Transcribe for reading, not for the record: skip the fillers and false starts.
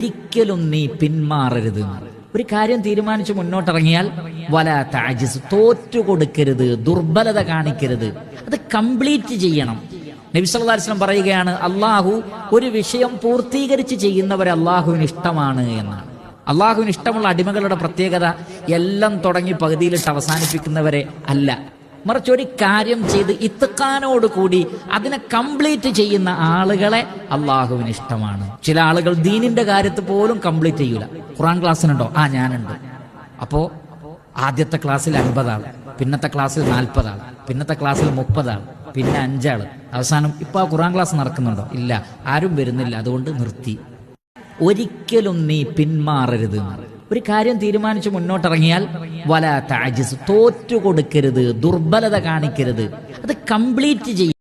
ഒരിക്കലും നീ പിന്മാറരുത്. ഒരു കാര്യം തീരുമാനിച്ച് മുന്നോട്ടിറങ്ങിയാൽ വലാ തഅജിസ്, തോറ്റുകൊടുക്കരുത്, ദുർബലത കാണിക്കരുത്, അത് കംപ്ലീറ്റ് ചെയ്യണം. നബി സല്ലല്ലാഹു അലൈഹി വസല്ലം പറയുകയാണ്, അള്ളാഹു ഒരു വിഷയം പൂർത്തീകരിച്ച് ചെയ്യുന്നവരെ അള്ളാഹുവിന് ഇഷ്ടമാണ് എന്നാണ്. അള്ളാഹുവിന് ഇഷ്ടമുള്ള അടിമകളുടെ പ്രത്യേകത എല്ലാം തുടങ്ങി പകുതിയിലിട്ട് അവസാനിപ്പിക്കുന്നവരെ അല്ല, മറിച്ച് ഒരു കാര്യം ചെയ്ത് ഇത്ഖാനോട് കൂടി അതിനെ കംപ്ലീറ്റ് ചെയ്യുന്ന ആളുകളെ അള്ളാഹുവിന് ഇഷ്ടമാണ്. ചില ആളുകൾ ദീനിന്റെ കാര്യത്തിൽ പോലും കംപ്ലീറ്റ് ചെയ്യൂല. ഖുർആൻ ക്ലാസ്സിനുണ്ടോ? ഞാനുണ്ട്. അപ്പോ ആദ്യത്തെ ക്ലാസ്സിൽ 50 ആൾ, പിന്നത്തെ ക്ലാസ്സിൽ 40 ആൾ, പിന്നത്തെ ക്ലാസ്സിൽ 30 ആൾ, പിന്നെ 5 ആൾ. അവസാനം ഇപ്പൊ ഖുർആൻ ക്ലാസ് നടക്കുന്നുണ്ടോ? ഇല്ല, ആരും വരുന്നില്ല, അതുകൊണ്ട് നിർത്തി. ഒരിക്കലും നീ പിന്മാറരുത്. ഒരു കാര്യം തീരുമാനിച്ച് മുന്നോട്ടിറങ്ങിയാൽ വലാ തഅജിസ്, തോറ്റുകൊടുക്കരുത്, ദുർബലത കാണിക്കരുത്, അത് കംപ്ലീറ്റ് ചെയ്യും.